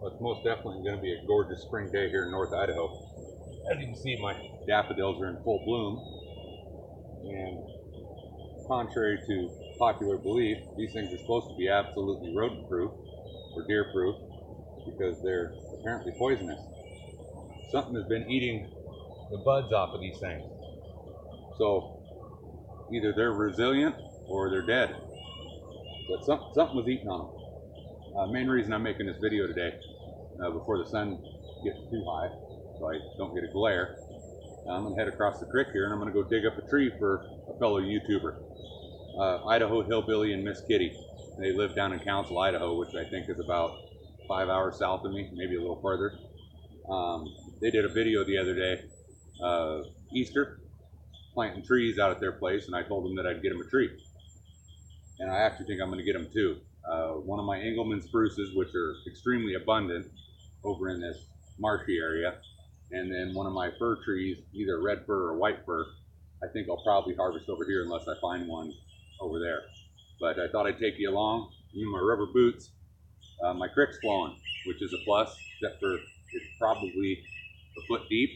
Well, it's most definitely going to be a gorgeous spring day here in North Idaho. As you can see, my daffodils are in full bloom. And contrary to popular belief, these things are supposed to be absolutely rodent-proof or deer-proof because they're apparently poisonous. Something has been eating the buds off of these things. So either they're resilient or they're dead. But something was eating on them. Main reason I'm making this video today, before the sun gets too high, so I don't get a glare, I'm going to head across the creek here and I'm going to go dig up a tree for a fellow YouTuber, Idaho Hillbilly and Miss Kitty. They live down in Council, Idaho, which I think is about 5 hours south of me, maybe a little further. They did a video the other day, Easter, planting trees out at their place, and I told them that I'd get them a tree. And I actually think I'm going to get them two. One of my Engelmann spruces, which are extremely abundant over in this marshy area, and then one of my fir trees, either red fir or white fir. I think I'll probably harvest over here unless I find one over there. But I thought I'd take you along in my rubber boots. My creek's flowing, which is a plus, except for it's probably a foot deep.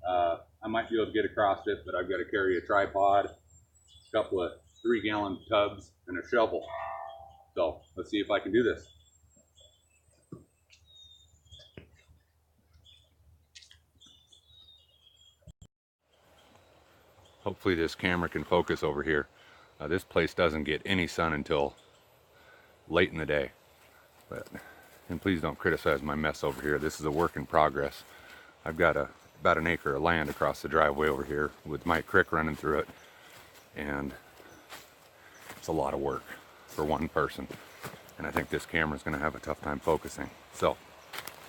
I might be able to get across it, but I've got to carry a tripod, a couple of 3-gallon tubs, and a shovel. So let's see if I can do this. Hopefully this camera can focus over here. This place doesn't get any sun until late in the day. And please don't criticize my mess over here. This is a work in progress. I've got about an acre of land across the driveway over here with my creek running through it. And it's a lot of work for one person. And I think this camera's gonna have a tough time focusing. So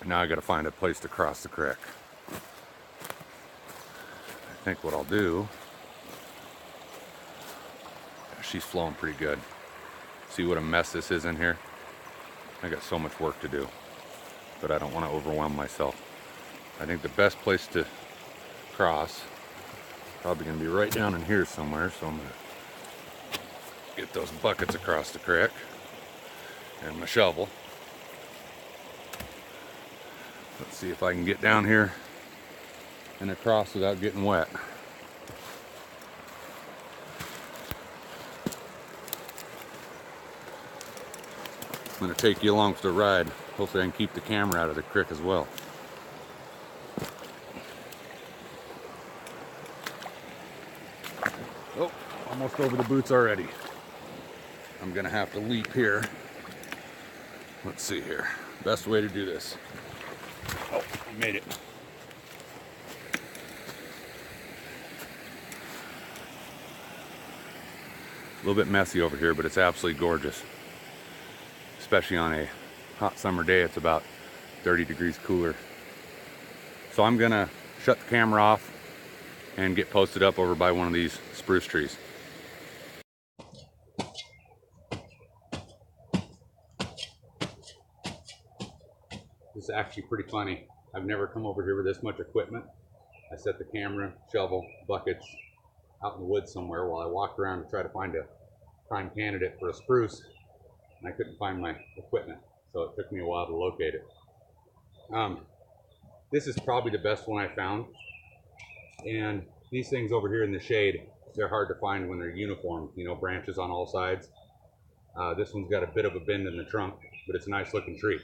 now I gotta find a place to cross the creek. I think what I'll do, she's flowing pretty good. See what a mess this is in here? I got so much work to do, but I don't want to overwhelm myself. I think the best place to cross, probably going to be right down in here somewhere, so I'm going to get those buckets across the creek and my shovel. Let's see if I can get down here and across without getting wet. I'm going to take you along for the ride. Hopefully I can keep the camera out of the creek as well. Oh, almost over the boots already. I'm going to have to leap here. Let's see here. Best way to do this. Oh, I made it. A little bit messy over here, but it's absolutely gorgeous. Especially on a hot summer day, it's about 30 degrees cooler. So I'm gonna shut the camera off and get posted up over by one of these spruce trees. This is actually pretty funny. I've never come over here with this much equipment. I set the camera, shovel, buckets out in the woods somewhere while I walked around to try to find a prime candidate for a spruce. And I couldn't find my equipment, so it took me a while to locate it. This is probably the best one I found. And these things over here in the shade, they're hard to find when they're uniform, you know, branches on all sides. This one's got a bit of a bend in the trunk, but it's a nice looking tree.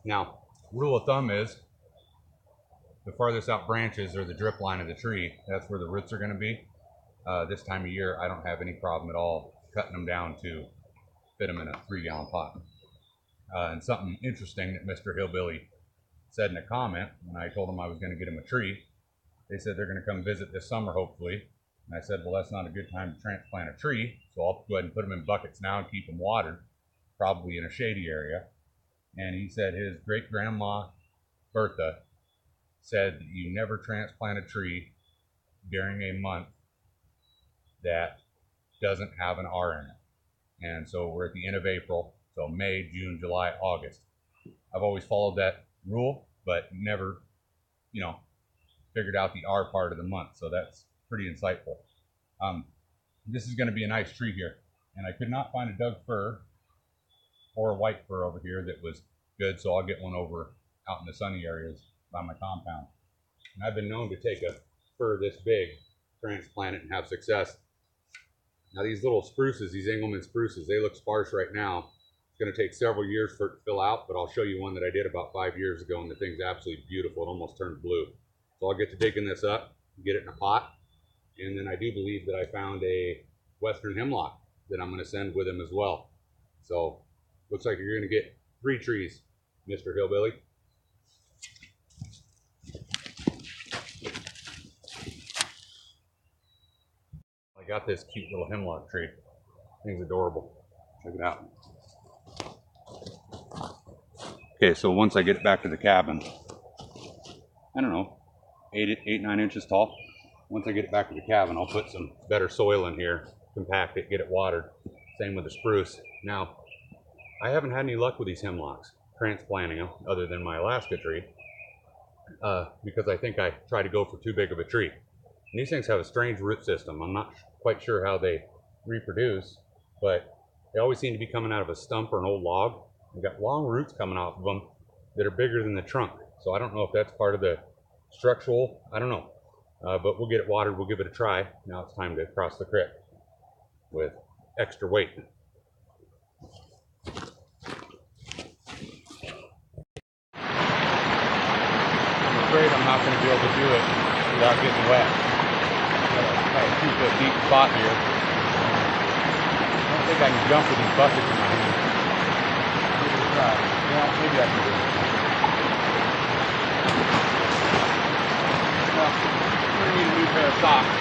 Now, rule of thumb is, the farthest out branches are the drip line of the tree. That's where the roots are gonna be. This time of year, I don't have any problem at all cutting them down to fit them in a 3-gallon pot. And something interesting that Mr. Hillbilly said in a comment when I told him I was going to get him a tree, they said they're going to come visit this summer hopefully. And I said, well, that's not a good time to transplant a tree, so I'll go ahead and put them in buckets now and keep them watered, probably in a shady area. And he said his great-grandma Bertha said that you never transplant a tree during a month that doesn't have an R in it. And so we're at the end of April, so May, June, July, August. I've always followed that rule, but never, you know, figured out the R part of the month. So that's pretty insightful. This is going to be a nice tree here. And I could not find a Doug fir or a white fir over here that was good, so I'll get one over out in the sunny areas by my compound. And I've been known to take a fir this big, transplant it, and have success. Now these little spruces, these Engelmann spruces, they look sparse right now. It's going to take several years for it to fill out, but I'll show you one that I did about 5 years ago, and the thing's absolutely beautiful. It almost turned blue. So I'll get to digging this up, get it in a pot, and then I do believe that I found a western hemlock that I'm going to send with him as well. So looks like you're going to get 3 trees, Mr. Hillbilly. I got this cute little hemlock tree. Thing's adorable. Check it out. Okay, so once I get it back to the cabin, I don't know, 9 inches tall. Once I get it back to the cabin, I'll put some better soil in here, compact it, get it watered. Same with the spruce. Now, I haven't had any luck with these hemlocks, transplanting them, other than my Alaska tree, because I think I tried to go for too big of a tree. And these things have a strange root system. I'm not quite sure how they reproduce, but they always seem to be coming out of a stump or an old log. They've got long roots coming off of them that are bigger than the trunk. So I don't know if that's part of the structural, I don't know. But we'll get it watered, we'll give it a try. Now it's time to cross the creek with extra weight. I'm afraid I'm not going to be able to do it without getting wet. Got a 2-foot deep spot here. I don't think I can jump with these buckets in my hand. Give it a try. Yeah, maybe I can do it. Well, I'm going to need a new pair of socks.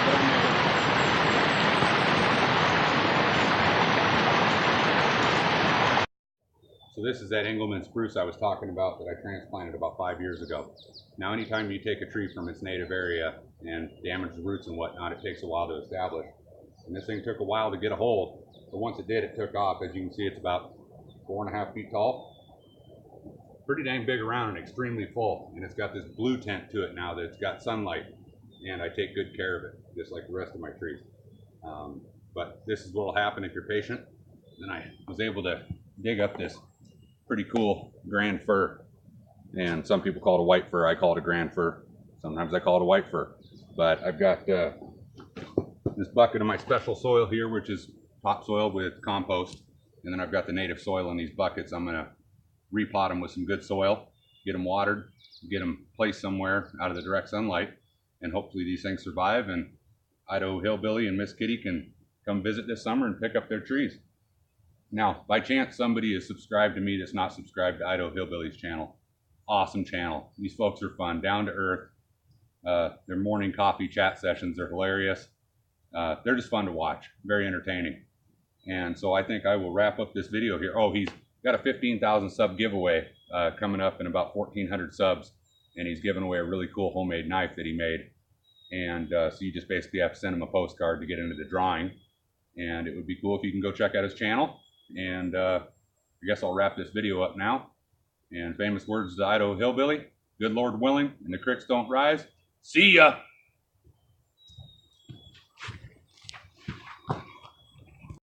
So this is that Engelmann spruce I was talking about that I transplanted about 5 years ago. Now anytime you take a tree from its native area and damage the roots and whatnot, it takes a while to establish. And this thing took a while to get a hold, but once it did, it took off. As you can see, it's about 4.5 feet tall. Pretty dang big around and extremely full. And it's got this blue tint to it now that it's got sunlight. And I take good care of it, just like the rest of my trees. But this is what will happen if you're patient. Then I was able to dig up this pretty cool grand fir, and some people call it a white fir. I call it a grand fir. Sometimes I call it a white fir. But I've got this bucket of my special soil here, which is topsoil with compost, and then I've got the native soil in these buckets. I'm going to repot them with some good soil, get them watered, get them placed somewhere out of the direct sunlight, and hopefully these things survive, and Idaho Hillbilly and Miss Kitty can come visit this summer and pick up their trees. Now, by chance, somebody is subscribed to me that's not subscribed to Idaho Hillbilly's channel. Awesome channel. These folks are fun, down to earth. Their morning coffee chat sessions are hilarious. They're just fun to watch, very entertaining. And so I think I will wrap up this video here. Oh, he's got a 15,000 sub giveaway coming up in about 1,400 subs. And he's giving away a really cool homemade knife that he made. And so you just basically have to send him a postcard to get into the drawing. And it would be cool if you can go check out his channel. And I guess I'll wrap this video up now. And famous words to Idaho Hillbilly, good Lord willing, and the creeks don't rise. See ya!